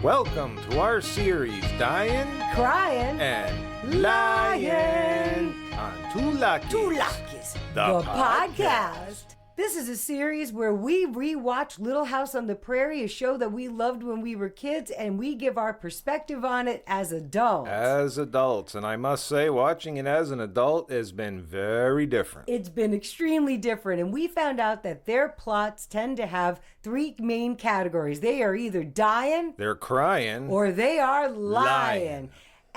Welcome to our series, Dyin, Cryin, and Lyin on Two Luckies, the podcast. This is a series where we rewatch Little House on the Prairie, a show that we loved when we were kids, and we give our perspective on it as adults. As adults, and I must say, watching it as an adult has been very different. It's been extremely different, and we found out that their plots tend to have three main categories. They are either dying, They're crying, or they are lying. lying.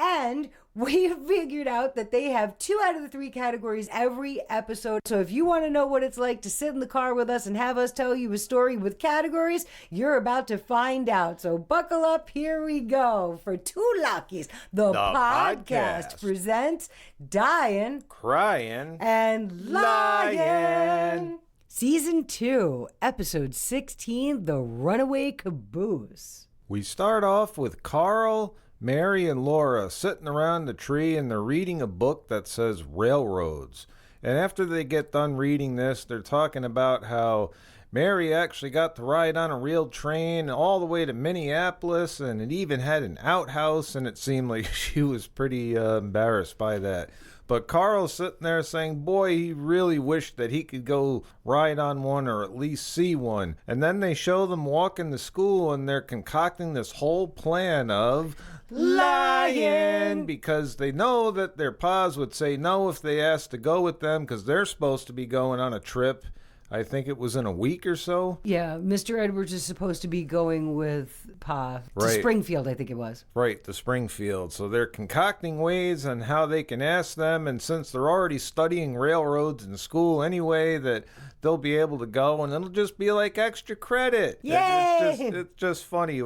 And we figured out that they have 2 out of the 3 categories every episode. So if you want to know what it's like to sit in the car with us and have us tell you a story with categories, you're about to find out. So buckle up. Here we go. For Two Luckies, the podcast presents Dyin, Cryin, and Lyin. Lyin. Season 2, Episode 16, The Runaway Caboose. We start off with Carl, Mary, and Laura sitting around the tree, and they're reading a book that says railroads. And after they get done reading this, they're talking about how Mary actually got to ride on a real train all the way to Minneapolis, and it even had an outhouse, and it seemed like she was pretty embarrassed by that. But Carl's sitting there saying, boy, he really wished that he could go ride on one or at least see one. And then they show them walking to school, and they're concocting this whole plan of lying, because they know that their pa's would say no if they asked to go with them, because they're supposed to be going on a trip. I think it was in a week or so. Yeah, Mr. Edwards is supposed to be going with Pa to Right. Springfield, I think it was. Right, to Springfield. So they're concocting ways on how they can ask them, and since they're already studying railroads in school anyway, that they'll be able to go, and it'll just be like extra credit. Yay! It's just funny.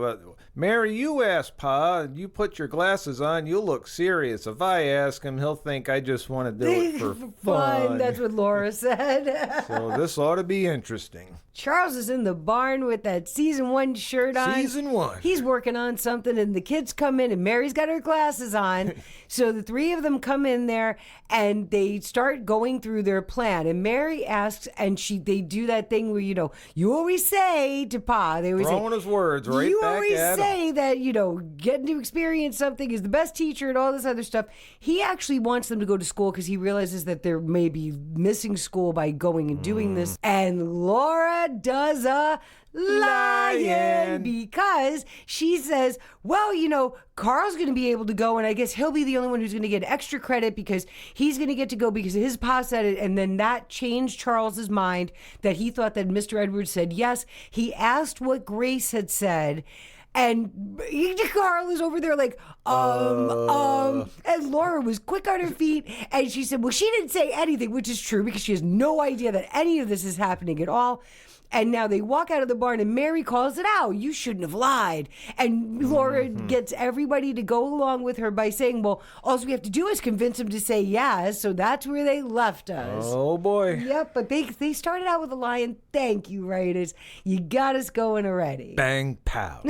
Mary, you ask Pa, and you put your glasses on, you'll look serious. If I ask him, he'll think I just want to do it for fun. That's what Laura said. So this ought to be interesting. Charles is in the barn with that season 1 shirt on. Season 1. He's working on something, and the kids come in, and Mary's got her glasses on. So the 3 of them come in there, and they start going through their plan. And Mary asks, and they do that thing where, you always say to Pa, they always Throwing his words right you back always at him. say that, getting to experience something is the best teacher and all this other stuff. He actually wants them to go to school because he realizes that they're maybe missing school by going and doing this. And Laura does a lying because she says, well, Carl's going to be able to go, and I guess he'll be the only one who's going to get extra credit because he's going to get to go because his pa said it. And then that changed Charles's mind, that he thought that Mr. Edwards said yes. He asked what Grace had said. And Carl is over there like, and Laura was quick on her feet, and she said, well, she didn't say anything, which is true because she has no idea that any of this is happening at all. And now they walk out of the barn, and Mary calls it out. You shouldn't have lied. And Laura gets everybody to go along with her by saying, well, all we have to do is convince them to say yes. So that's where they left us. Oh, boy. Yep, but they started out with a lion. Thank you, writers. You got us going already. Bang, pow.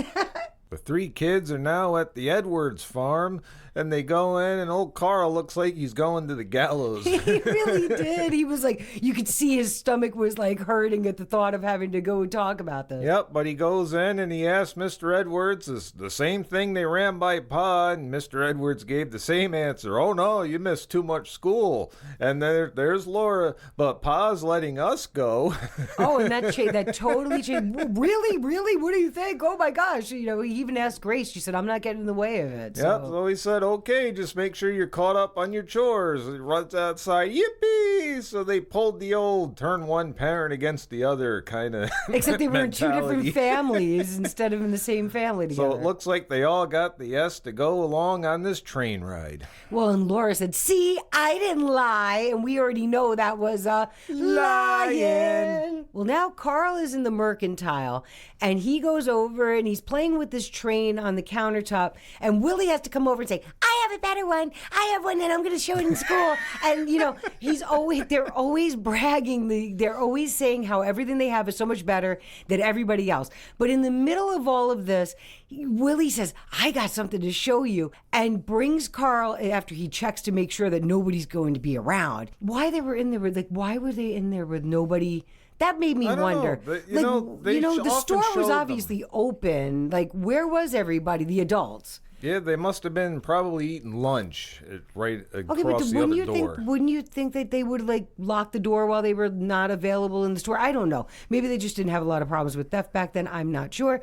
The 3 kids are now at the Edwards farm, and they go in, and old Carl looks like he's going to the gallows. He really did. He was like, you could see his stomach was like hurting at the thought of having to go talk about this. Yep, but he goes in and he asks Mr. Edwards the same thing they ran by Pa, and Mr. Edwards gave the same answer. Oh, no, you missed too much school. And there's Laura, but Pa's letting us go. Oh, and that totally changed. Really? What do you think? Oh, my gosh. He even asked Grace. She said, I'm not getting in the way of it. Yep, so he said, okay, just make sure you're caught up on your chores. He runs outside, yippee! So they pulled the old turn one parent against the other kind of Except they were in 2 mentality. different families instead of in the same family together. So it looks like they all got the yes to go along on this train ride. Well, and Laura said, see, I didn't lie. And we already know that was a lying. Well, now Carl is in the mercantile, and he goes over and he's playing with this train on the countertop, and Willie has to come over and say, I have a better one. I have one, and I'm going to show it in school. And, they're always bragging. They're always saying how everything they have is so much better than everybody else. But in the middle of all of this, Willie says, I got something to show you, and brings Carl after he checks to make sure that nobody's going to be around. Why were they in there with nobody? That made me I don't wonder. know. The often store was showed obviously open. Like, where was everybody? The adults. Yeah, they must have been probably eating lunch right across the wouldn't other door. Wouldn't you think that they would like lock the door while they were not available in the store? I don't know. Maybe they just didn't have a lot of problems with theft back then. I'm not sure.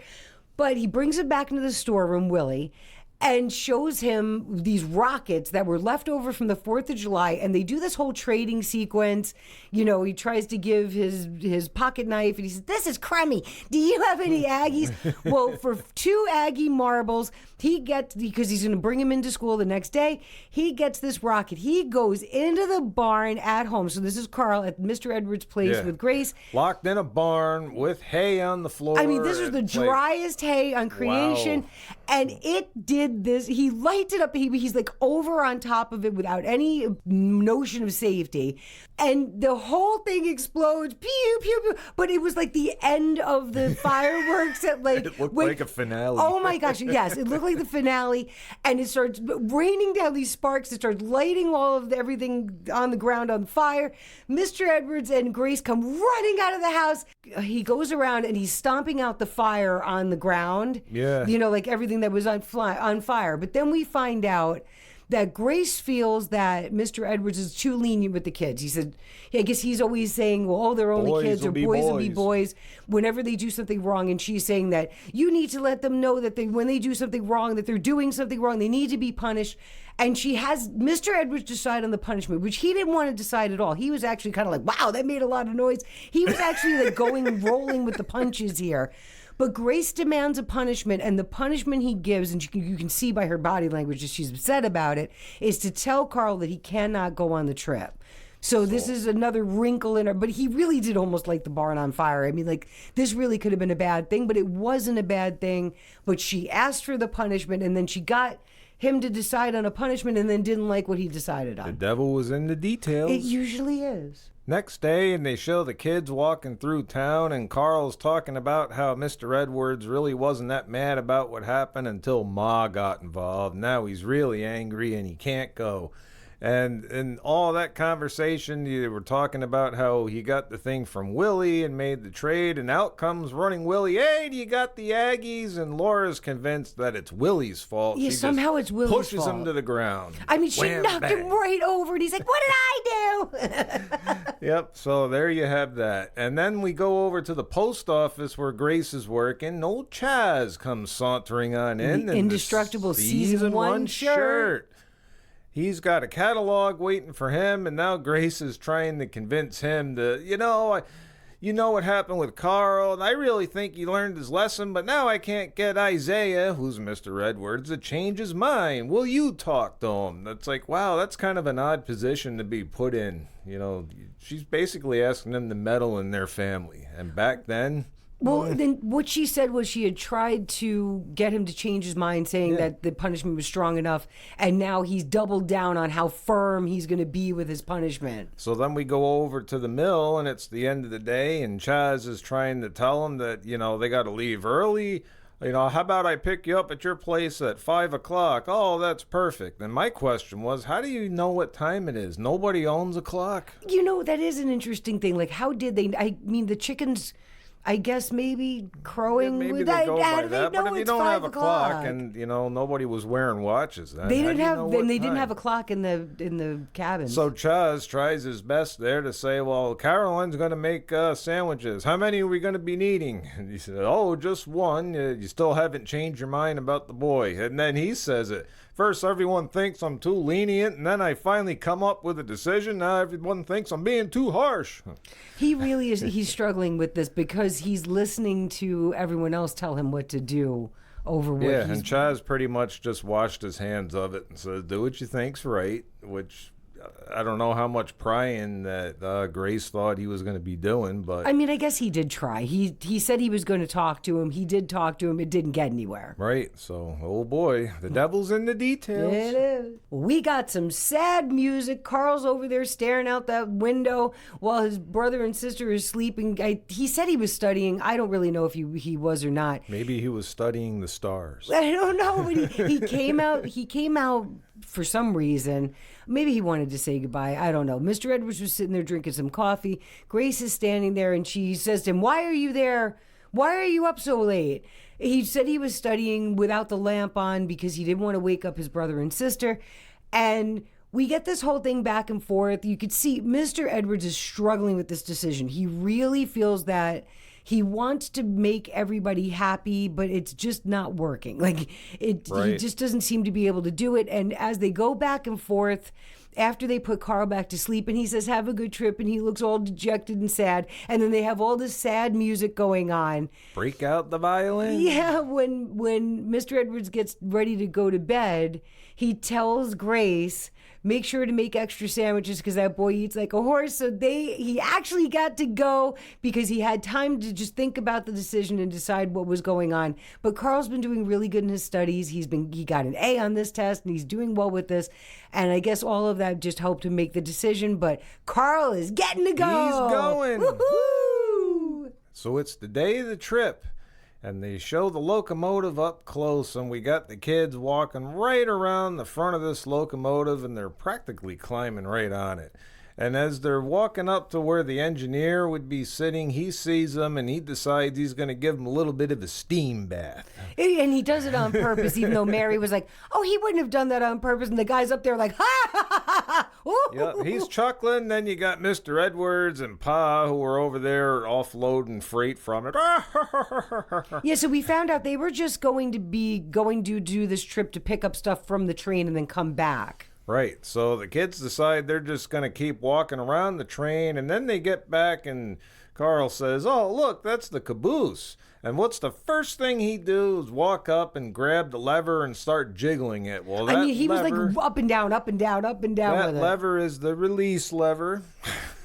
But he brings him back into the storeroom, Willie, and shows him these rockets that were left over from the 4th of July. And they do this whole trading sequence. You know, he tries to give his pocket knife and he says, "This is crummy. Do you have any Aggies?" Well, for 2 Aggie marbles, he gets, because he's going to bring him into school the next day, he gets this rocket. He goes into the barn at home. So this is Carl at Mr. Edwards' place with Grace. Locked in a barn with hay on the floor. I mean, this was the driest hay on creation. Wow. And it did this. He lights it up. He's like over on top of it without any notion of safety. And the whole thing explodes. Pew, pew, pew. But it was like the end of the fireworks. It looked like a finale. Oh my gosh. Yes, it looked like the finale. And it starts raining down these sparks. It starts lighting all of everything on the ground on fire. Mr. Edwards and Grace come running out of the house. He goes around and he's stomping out the fire on the ground. Yeah. You know, like everything that was on fire. But then we find out that Grace feels that Mr. Edwards is too lenient with the kids. He said, I guess he's always saying, well, oh, they're only kids, or boys will be boys whenever they do something wrong. And she's saying that you need to let them know that when they do something wrong, that they're doing something wrong, they need to be punished. And she has Mr. Edwards decide on the punishment, which he didn't want to decide at all. He was actually kind of like, wow, that made a lot of noise. He was actually like rolling with the punches here. But Grace demands a punishment, and the punishment he gives, and you can see by her body language that she's upset about it, is to tell Carl that he cannot go on the trip. So this is another wrinkle in her. But he really did almost light the barn on fire. I mean, like, this really could have been a bad thing, but it wasn't a bad thing. But she asked for the punishment, and then she got him to decide on a punishment and then didn't like what he decided on. The devil was in the details. It usually is. Next day, and they show the kids walking through town, and Carl's talking about how Mr. Edwards really wasn't that mad about what happened until Ma got involved. Now he's really angry and he can't go. And in all that conversation, you were talking about how he got the thing from Willie and made the trade, and out comes running Willie. Hey, do you got the Aggies? And Laura's convinced that it's Willie's fault. Yeah, somehow it's Willie's fault. Pushes him to the ground. I mean, she knocked him right over, and he's like, what did I do? Yep, so there you have that. And then we go over to the post office where Grace is working. Old Chaz comes sauntering on in. The indestructible season 1 shirt. He's got a catalog waiting for him, and now Grace is trying to convince him to, you know what happened with Carl, and I really think he learned his lesson, but now I can't get Isaiah, who's Mr. Edwards, to change his mind. Will you talk to him? That's like, wow, that's kind of an odd position to be put in. You know, she's basically asking them to meddle in their family. And back then... Well, then what she said was she had tried to get him to change his mind, saying that the punishment was strong enough, and now he's doubled down on how firm he's going to be with his punishment. So then we go over to the mill, and it's the end of the day, and Chaz is trying to tell him that, you know, they got to leave early. You know, how about I pick you up at your place at 5 o'clock? Oh, that's perfect. And my question was, how do you know what time it is? Nobody owns a clock. You know, that is an interesting thing. Like, how did they... I mean, the chickens... I guess maybe crowing. Yeah, maybe with they go by that. But if you don't have a clock, and you know nobody was wearing watches, then they didn't have. And they didn't have a clock in the cabin. So Chaz tries his best there to say, "Well, Caroline's going to make sandwiches. How many are we going to be needing?" And he said, "Oh, just one. You still haven't changed your mind about the boy." And then he says it. First, everyone thinks I'm too lenient, and then I finally come up with a decision. Now everyone thinks I'm being too harsh. He really is. He's struggling with this because he's listening to everyone else tell him what to do over what Yeah, and Chaz pretty much just washed his hands of it and says, do what you think's right, which... I don't know how much prying that Grace thought he was going to be doing, but... I mean, I guess he did try. He said he was going to talk to him. He did talk to him. It didn't get anywhere. Right. So, oh boy, the devil's in the details. It is. We got some sad music. Carl's over there staring out that window while his brother and sister are sleeping. He said he was studying. I don't really know if he was or not. Maybe he was studying the stars. I don't know, but he came out... He came out for some reason. Maybe he wanted to say goodbye. I don't know. Mr. Edwards was sitting there drinking some coffee. Grace is standing there, and she says to him, "Why are you there? Why are you up so late?" He said he was studying without the lamp on because he didn't want to wake up his brother and sister. And we get this whole thing back and forth. You could see Mr. Edwards is struggling with this decision. He really feels that he wants to make everybody happy, but it's just not working. Like, he just doesn't seem to be able to do it. And as they go back and forth, after they put Carl back to sleep, and he says, "Have a good trip," and he looks all dejected and sad, and then they have all this sad music going on. Break out the violin? Yeah, when Mr. Edwards gets ready to go to bed, he tells Grace, "Make sure to make extra sandwiches because that boy eats like a horse." So he actually got to go because he had time to just think about the decision and decide what was going on. But Carl's been doing really good in his studies. He got an A on this test, and he's doing well with this. And I guess all of that just helped him make the decision. But Carl is getting to go. He's going. Woohoo! So it's the day of the trip. And they show the locomotive up close, and we got the kids walking right around the front of this locomotive, and they're practically climbing right on it. And as they're walking up to where the engineer would be sitting, he sees them, and he decides he's going to give them a little bit of a steam bath. And he does it on purpose, even though Mary was like, "Oh, he wouldn't have done that on purpose." And the guy's up there like, "Ha, ha, ha, ha, ha." Yeah, he's chuckling. Then you got Mr. Edwards and Pa, who were over there offloading freight from it. Yeah, so we found out they were just going to do this trip to pick up stuff from the train and then come back. Right. So the kids decide they're just going to keep walking around the train, and then they get back, and Carl says, "Oh, look, that's the caboose." And what's the first thing he do is walk up and grab the lever and start jiggling it. Well, that he was like lever, up and down, up and down, up and down with it. That lever is the release lever.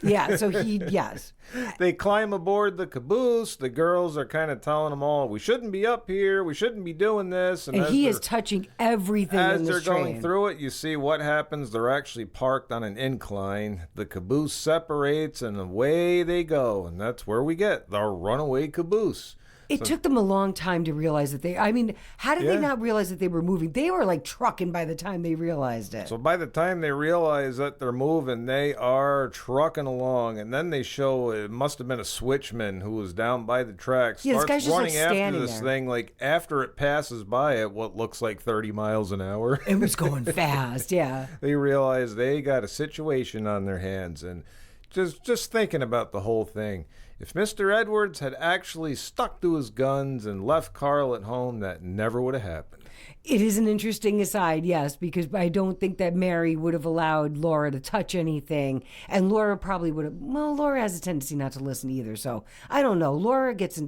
Yeah, so yes. They climb aboard the caboose. The girls are kind of telling them all, "We shouldn't be up here. We shouldn't be doing this." And he is touching everything in this As they're train. going through it, you see what happens. They're actually parked on an incline. The caboose separates, and away they go. And that's where we get the Runaway Caboose. It took them a long time to realize that how did they not realize that they were moving? They were like trucking by the time they realized it. So by the time they realize that they're moving, they are trucking along. And then they show it must have been a switchman who was down by the tracks. Yeah, this starts guy's just running like after standing this there. thing, like after it passes by at what looks like 30 miles an hour. It was going fast, yeah. They realize they got a situation on their hands. And just thinking about the whole thing. If Mr. Edwards had actually stuck to his guns and left Carl at home, that never would have happened. It is an interesting aside, yes, because I don't think that Mary would have allowed Laura to touch anything. And Laura probably would have. Well, Laura has a tendency not to listen either, so I don't know. Laura gets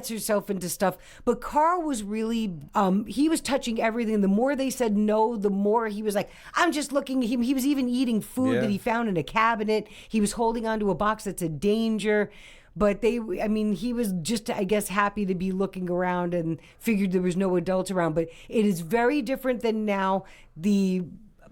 herself into stuff. But Carl was really, he was touching everything. The more they said no, the more he was like, "I'm just looking." He was even eating food that he found in a cabinet. He was holding onto a box that said "danger." But he was just, I guess, happy to be looking around and figured there was no adults around. But it is very different than now. The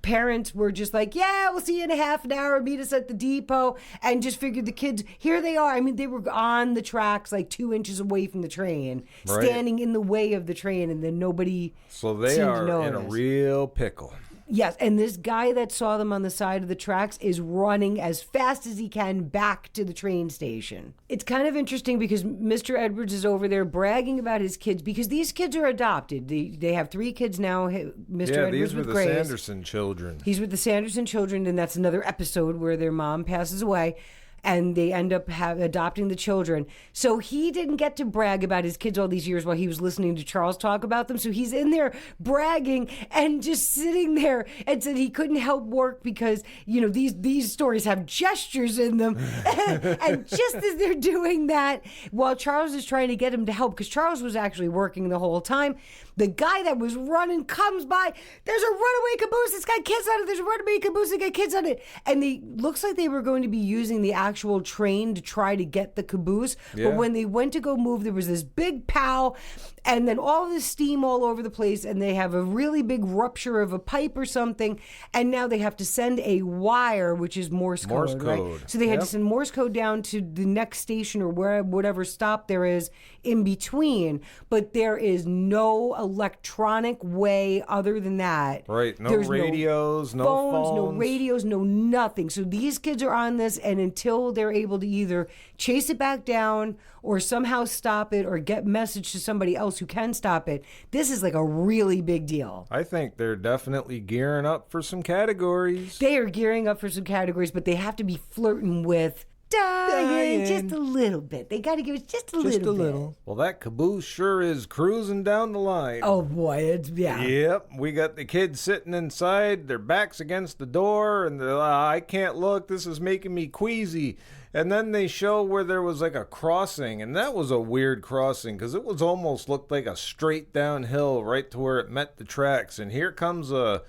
parents were just like, "Yeah, we'll see you in a half an hour, meet us at the depot," and just figured the kids, here they are. I mean, they were on the tracks like 2 inches away from the train, standing in the way of the train, and then nobody So they are in a real pickle. Yes, and this guy that saw them on the side of the tracks is running as fast as he can back to the train station. It's kind of interesting because Mr. Edwards is over there bragging about his kids because these kids are adopted. They have 3 kids now. Mr. Edwards these were with the Grace. Sanderson children. He's with the Sanderson children, and that's another episode where their mom passes away. And they end up adopting the children. So he didn't get to brag about his kids all these years while he was listening to Charles talk about them. So he's in there bragging and just sitting there and said he couldn't help work because, these stories have gestures in them. And just as they're doing that, while Charles is trying to get him to help, because Charles was actually working the whole time, the guy that was running comes by. "There's a runaway caboose. It's got kids on it. There's a runaway caboose. It's got kids on it." And looks like they were going to be using the actual actual train to try to get the caboose. Yeah. But when they went to go move, there was this big pow, and then all this steam all over the place, and they have a really big rupture of a pipe or something, and now they have to send a wire, which is Morse code, right? So they had to send Morse code down to the next station or whatever stop there is in between, but there is no electronic way other than that. Right, no There's radios, no phones. no radios, no nothing. So these kids are on this, and until they're able to either chase it back down or somehow stop it or get message to somebody else who can stop it, this is like a really big deal. I think they're definitely gearing up for some categories. They are gearing up for some categories, but they have to be flirting with Dyin just a little bit. They got to give it just a little bit. Well, that caboose sure is cruising down the line. Oh boy, yeah. Yep, we got the kids sitting inside, their backs against the door, and they're I can't look, this is making me queasy. And then they show where there was like a crossing, and that was a weird crossing because it was almost looked like a straight downhill right to where it met the tracks. And here comes a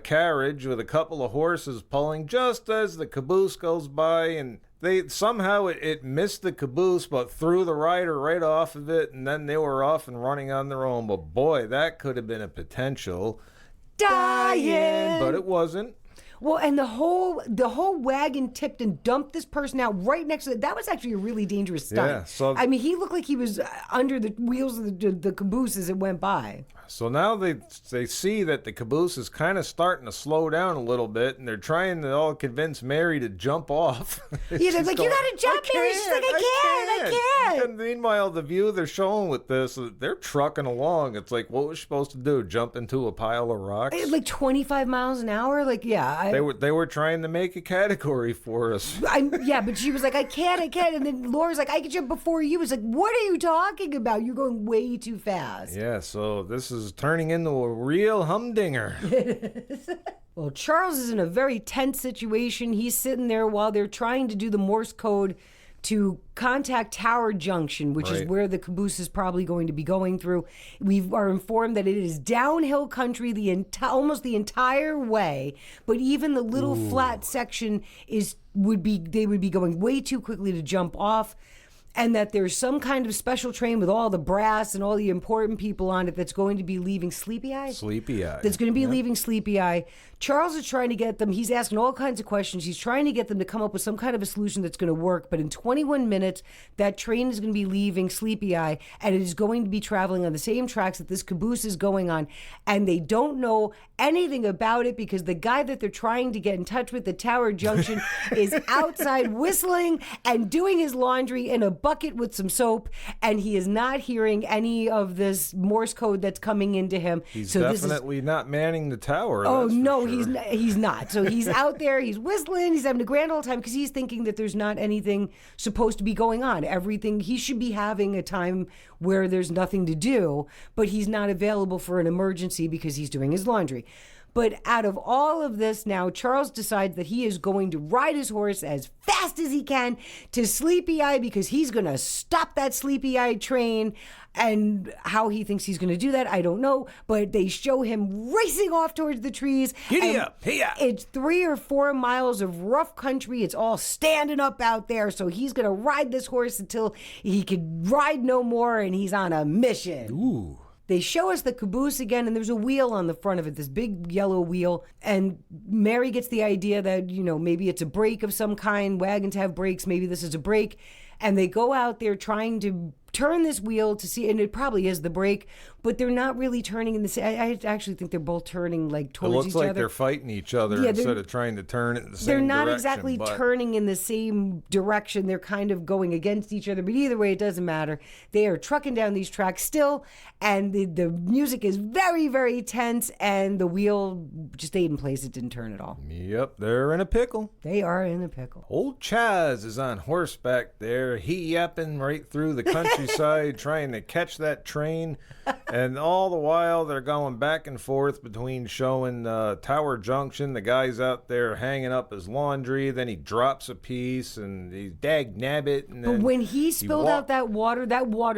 carriage with a couple of horses pulling just as the caboose goes by, and they somehow it missed the caboose but threw the rider right off of it, and then they were off and running on their own. But boy, that could have been a potential Dyin, but it wasn't. Well, and the whole wagon tipped and dumped this person out right next to it. That was actually a really dangerous stunt. Yeah, so I mean, he looked like he was under the wheels of the caboose as it went by. So now they see that the caboose is kind of starting to slow down a little bit, and they're trying to all convince Mary to jump off. Yeah, they're like, you gotta jump, Mary. She's like, I can't. And meanwhile, the view they're showing with this, they're trucking along. It's like, what was she supposed to do? Jump into a pile of rocks? Like 25 miles an hour? Like, yeah. They were trying to make a category for us. Yeah, but she was like, I can't. And then Laura's like, I can jump before you. It's like, what are you talking about? You're going way too fast. Yeah, so this is turning into a real humdinger. Well, Charles is in a very tense situation. He's sitting there while they're trying to do the Morse code to contact Tower Junction, which is where the caboose is probably going to be going through. We are informed that it is downhill country almost the entire way, but even the little flat section would be going way too quickly to jump off. And that there's some kind of special train with all the brass and all the important people on it that's going to be leaving Sleepy Eye? Sleepy Eye. That's going to be leaving Sleepy Eye. Charles is trying to get them, he's asking all kinds of questions. He's trying to get them to come up with some kind of a solution that's going to work. But in 21 minutes, that train is going to be leaving Sleepy Eye, and it is going to be traveling on the same tracks that this caboose is going on. And they don't know anything about it because the guy that they're trying to get in touch with at Tower Junction is outside whistling and doing his laundry in a bucket with some soap, and he is not hearing any of this Morse code that's coming into him. He's definitely not manning the tower. Oh no, sure. he's not. So he's out there, he's whistling, he's having a grand old time because he's thinking that there's not anything supposed to be going on. Everything, he should be having a time where there's nothing to do, but he's not available for an emergency because he's doing his laundry. But out of all of this now, Charles decides that he is going to ride his horse as fast as he can to Sleepy Eye because he's going to stop that Sleepy Eye train. And how he thinks he's going to do that, I don't know. But they show him racing off towards the trees. Giddy up, hiya! It's 3 or 4 miles of rough country. It's all standing up out there. So he's going to ride this horse until he can ride no more, and he's on a mission. Ooh. They show us the caboose again, and there's a wheel on the front of it, this big yellow wheel. And Mary gets the idea that, maybe it's a brake of some kind. Wagons have brakes. Maybe this is a brake. And they go out there trying to turn this wheel to see, and it probably is the brake, but they're not really turning in the same. I actually think they're both turning like towards each other. It looks like they're fighting each other instead of trying to turn it in the same direction. They're not exactly turning in the same direction. They're kind of going against each other, but either way, it doesn't matter. They are trucking down these tracks still, and the music is very, very tense, and the wheel just stayed in place. It didn't turn at all. Yep, they're in a pickle. They are in a pickle. Old Chaz is on horseback there, he yapping right through the countryside trying to catch that train. And all the while, they're going back and forth between showing Tower Junction. The guy's out there hanging up his laundry. Then he drops a piece, and he's dag nabbit. And But then when he spilled out that water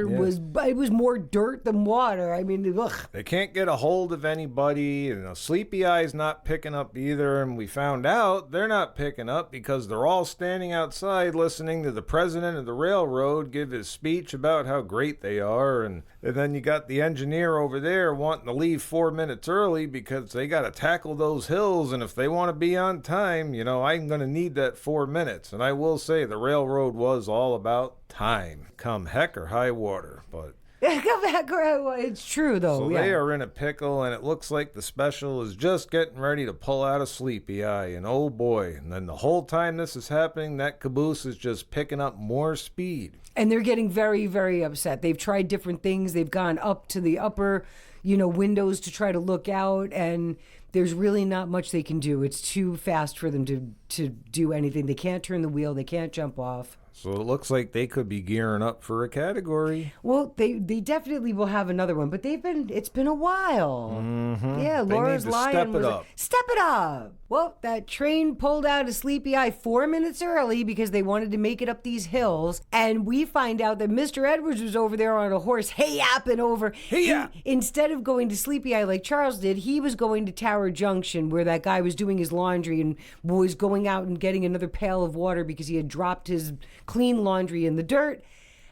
was more dirt than water. I mean, ugh. They can't get a hold of anybody, and Sleepy Eye's not picking up either. And we found out they're not picking up because they're all standing outside listening to the president of the railroad give his speech about how great they are. And then you got the engineer over there wanting to leave 4 minutes early because they got to tackle those hills. And if they want to be on time, I'm going to need that 4 minutes. And I will say the railroad was all about time, come heck or high water. But It's true, though. so yeah. they are in a pickle, and it looks like the special is just getting ready to pull out a Sleepy Eye. And oh boy, and then the whole time this is happening, that caboose is just picking up more speed. And they're getting very, very upset. They've tried different things. They've gone up to the upper, windows to try to look out, and there's really not much they can do. It's too fast for them to do anything. They can't turn the wheel. They can't jump off. So it looks like they could be gearing up for a category. Well, they definitely will have another one, but it's been a while. Mm-hmm. Yeah, They Laura's need to Lyin step was it like, up. step it up. Well, that train pulled out a Sleepy Eye 4 minutes early because they wanted to make it up these hills, and we find out that Mr. Edwards was over there on a horse, hey-yapping over. Hey-ya! Instead of going to Sleepy Eye like Charles did, he was going to Tower Junction where that guy was doing his laundry and was going out and getting another pail of water because he had dropped his clean laundry in the dirt.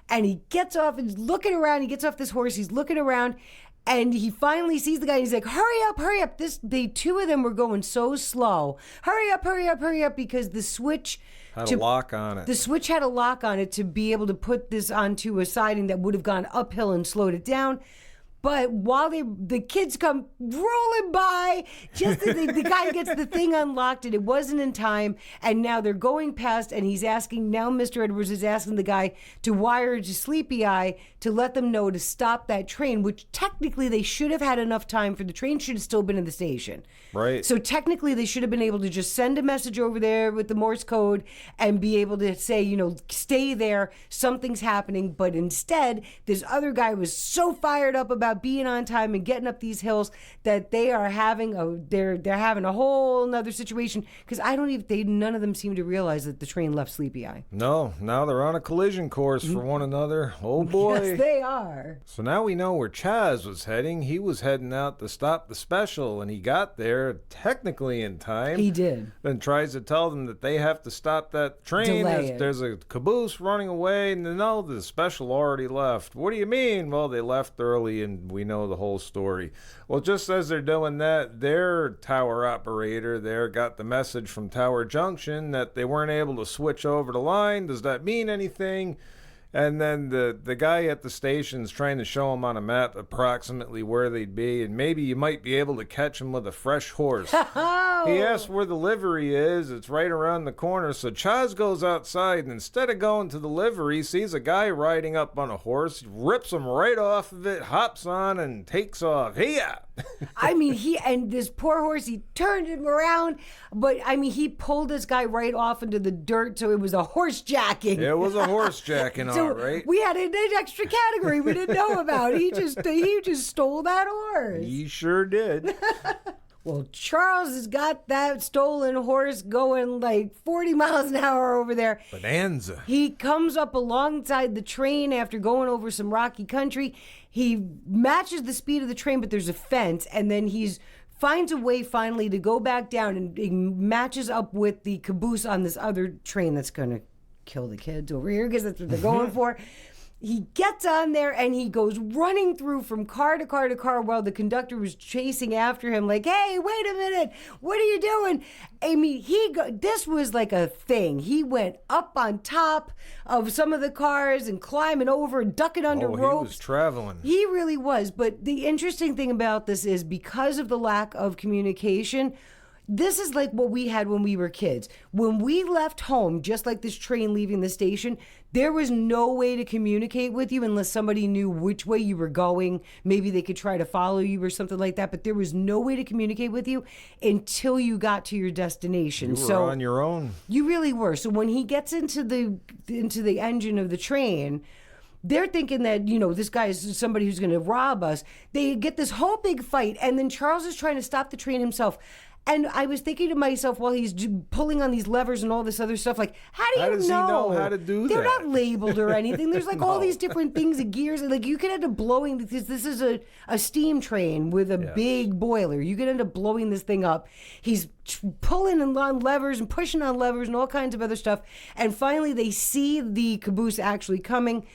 And he gets off and he's looking around. He gets off this horse. He's looking around. And he finally sees the guy. And he's like, hurry up, hurry up. The two of them were going so slow. Hurry up, hurry up, hurry up. Because the switch Had a lock on it. The switch had a lock on it to be able to put this onto a siding that would have gone uphill and slowed it down. But while the kids come rolling by, just as the guy gets the thing unlocked and it wasn't in time, and now they're going past, and now Mr. Edwards is asking the guy to wire to Sleepy Eye to let them know to stop that train, which technically they should have had enough time for. The train should have still been in the station. Right. So technically they should have been able to just send a message over there with the Morse code and be able to say, stay there, something's happening. But instead, this other guy was so fired up about being on time and getting up these hills that they are having a whole nother situation, because none of them seem to realize that the train left Sleepy Eye. No, now they're on a collision course for one another. Oh boy. Yes, they are. So now we know where Chaz was heading. He was heading out to stop the special, and he got there technically in time. He did. Then tries to tell them that they have to stop that train. Delay it. There's a caboose running away, and no, the special already left. What do you mean? Well, they left early, and we know the whole story. Well, just as they're doing that, their tower operator there got the message from Tower Junction that they weren't able to switch over to Lyin. Does that mean anything? And then the guy at the station's trying to show him on a map approximately where they'd be, and maybe you might be able to catch him with a fresh horse. He asks where the livery is. It's right around the corner. So Chaz goes outside, and instead of going to the livery, sees a guy riding up on a horse, rips him right off of it, hops on, and takes off. Hey-ya! I mean, this poor horse, he turned him around, but I mean, he pulled this guy right off into the dirt, so it was a horse jacking. It was a horse jacking, So all right. we had an extra category we didn't know about. He just stole that horse. He sure did. Well, Charles has got that stolen horse going like 40 miles an hour over there. Bonanza. He comes up alongside the train after going over some rocky country. He matches the speed of the train, but there's a fence, and then finds a way finally to go back down, and he matches up with the caboose on this other train that's going to kill the kids over here, because that's what they're going for. He gets on there and he goes running through from car to car to car while the conductor was chasing after him like, hey, wait a minute, what are you doing? I mean, this was like a thing. He went up on top of some of the cars and climbing over and ducking under ropes. He was traveling. He really was. But the interesting thing about this is, because of the lack of communication, this is like what we had when we were kids. When we left home, just like this train leaving the station, there was no way to communicate with you unless somebody knew which way you were going. Maybe they could try to follow you or something like that, but there was no way to communicate with you until you got to your destination. You were on your own. You really were. So when he gets into the engine of the train, they're thinking that, this guy is somebody who's going to rob us. They get this whole big fight, and then Charles is trying to stop the train himself. And I was thinking to myself while he's pulling on these levers and all this other stuff, like, how does he know how to do They're that? not labeled or anything. There's like all these different things and gears. Like you could end up blowing, because this is a steam train with a big boiler. You could end up blowing this thing up. He's pulling on levers and pushing on levers and all kinds of other stuff. And finally they see the caboose actually coming.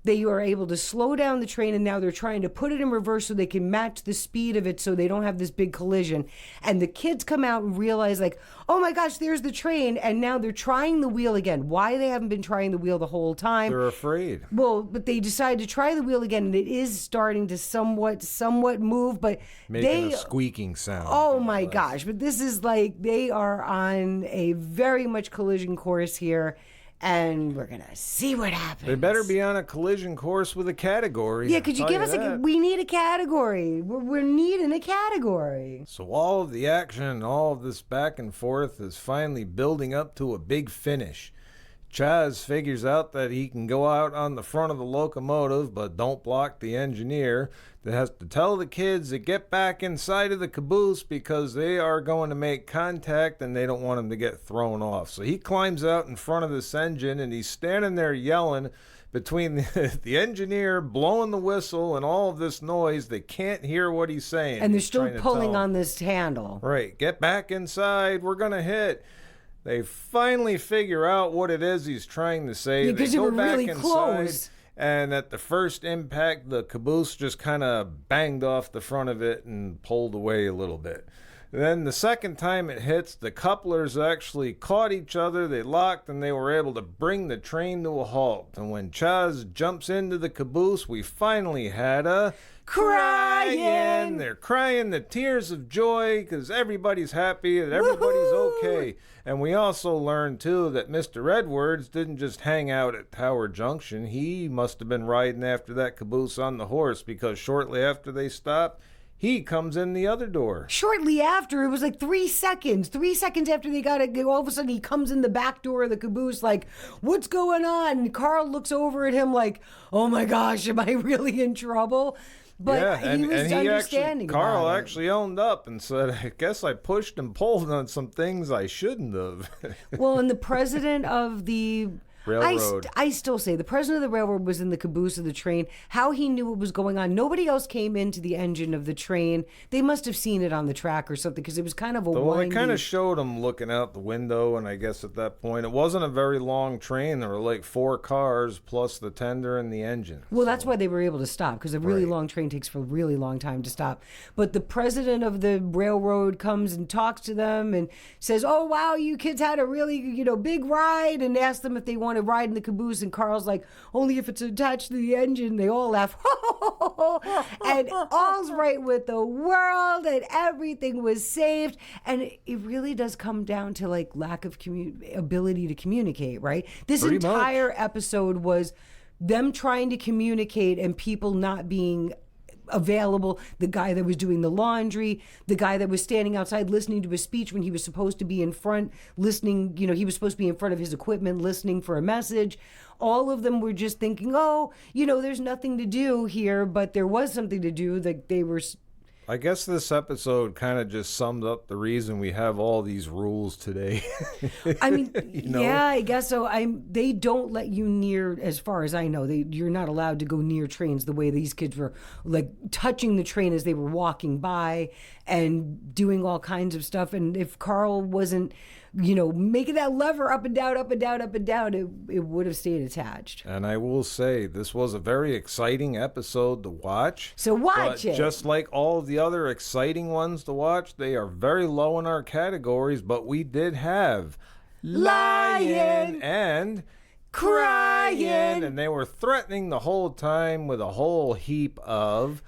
They are able to slow down the train, and now they're trying to put it in reverse so they can match the speed of it so they don't have this big collision. And the kids come out and realize, like, oh my gosh, there's the train. And now they're trying the wheel again. Why they haven't been trying the wheel the whole time? They're afraid. Well, but they decide to try the wheel again, and it is starting to somewhat move, but making a squeaking sound. Oh my gosh. But this is like, they are on a very much collision course here. And we're going to see what happens. They better be on a collision course with a category. Yeah, could you give us we need a category. We're needing a category. So all of the action and all of this back and forth is finally building up to a big finish. Chaz figures out that he can go out on the front of the locomotive, but don't block the engineer. That has to tell the kids to get back inside of the caboose because they are going to make contact and they don't want him to get thrown off. So he climbs out in front of this engine and he's standing there yelling between the engineer blowing the whistle and all of this noise. They can't hear what he's saying. And they're still pulling on this handle. Right. Get back inside. We're going to hit. They finally figure out what it is he's trying to say. Because they were really close. And at the first impact, the caboose just kind of banged off the front of it and pulled away a little bit. Then the second time it hits, the couplers actually caught each other, they locked, and they were able to bring the train to a halt. And when Chaz jumps into the caboose, we finally had a Cryin. They're crying the tears of joy because everybody's happy and everybody's okay. And we also learned, too, that Mr. Edwards didn't just hang out at Tower Junction. He must have been riding after that caboose on the horse because shortly after they stopped, he comes in the other door. Shortly after, it was like 3 seconds. 3 seconds after they got it, all of a sudden he comes in the back door of the caboose like, what's going on? And Carl looks over at him like, oh my gosh, am I really in trouble? But he was understanding. Carl actually owned up and said, I guess I pushed and pulled on some things I shouldn't have. Well, and the president of the railroad. I still say the president of the railroad was in the caboose of the train. How he knew what was going on. Nobody else came into the engine of the train. They must have seen it on the track or something because it was kind of a Well, windy... they kind of showed him looking out the window, and I guess at that point, it wasn't a very long train. There were like 4 cars plus the tender and the engine. Well, that's why they were able to stop, because a really long train takes for a really long time to stop. But the president of the railroad comes and talks to them and says, oh, wow, you kids had a really, big ride, and asks them if they want to ride in the caboose. And Carl's like, only if it's attached to the engine. They all laugh. And all's right with the world, and everything was saved. And it really does come down to like lack of ability to communicate, right? This Pretty entire much. episode was them trying to communicate and people not being available. The guy that was doing the laundry, the guy that was standing outside listening to his speech when he was supposed to be in front listening, he was supposed to be in front of his equipment listening for a message. All of them were just thinking, there's nothing to do here, but there was something to do. That they were... I guess this episode kind of just summed up the reason we have all these rules today. I mean, yeah, I guess so. They don't let you near, as far as I know, you're not allowed to go near trains the way these kids were like touching the train as they were walking by and doing all kinds of stuff. And if Carl wasn't, making that lever up and down, up and down, up and down, it would have stayed attached. And I will say, this was a very exciting episode to watch. So watch it. Just like all of the other exciting ones to watch, they are very low in our categories, but we did have Lyin and Cryin, and they were threatening the whole time with a whole heap of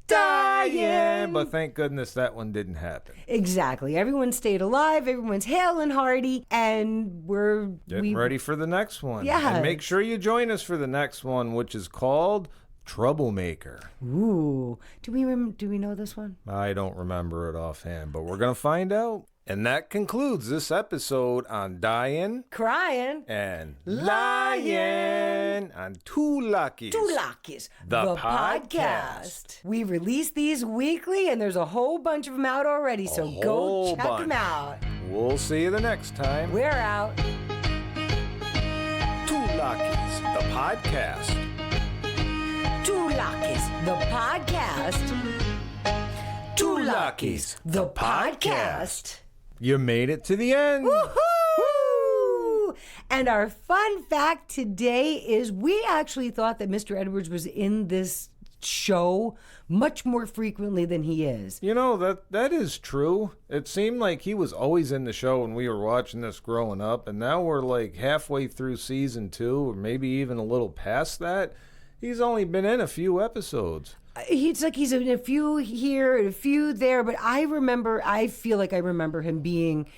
Dyin. But thank goodness that one didn't happen. Exactly. Everyone stayed alive. Everyone's hale and hearty, and we're getting ready for the next one. Yeah. And make sure you join us for the next one, which is called Troublemaker. Ooh. Do we know this one? I don't remember it offhand, but we're going to find out. And that concludes this episode on Dyin Cryin and Lyin on Two Luckies. Two Luckies, The podcast. We release these weekly, and there's a whole bunch of them out already, so go check them out. We'll see you the next time. We're out. Two Luckies, the podcast. Two Luckies, the podcast. Two Luckies, the podcast. You made it to the end. Woohoo! And our fun fact today is we actually thought that Mr. Edwards was in this show much more frequently than he is. You know, that is true. It seemed like he was always in the show when we were watching this growing up, and now we're like halfway through season 2, or maybe even a little past that. He's only been in a few episodes. He's in a few here and a few there, but I feel like I remember him being,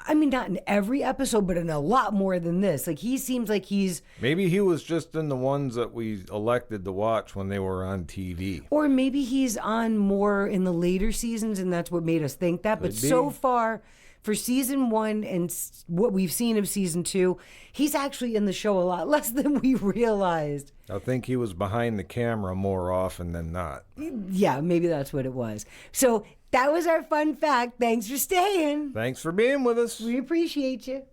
I mean, not in every episode, but in a lot more than this. Like, he seems like he's... Maybe he was just in the ones that we elected to watch when they were on TV. Or maybe he's on more in the later seasons, and that's what made us think that. But so far, for season 1 and what we've seen of season 2, he's actually in the show a lot less than we realized. I think he was behind the camera more often than not. Yeah, maybe that's what it was. So that was our fun fact. Thanks for staying. Thanks for being with us. We appreciate you.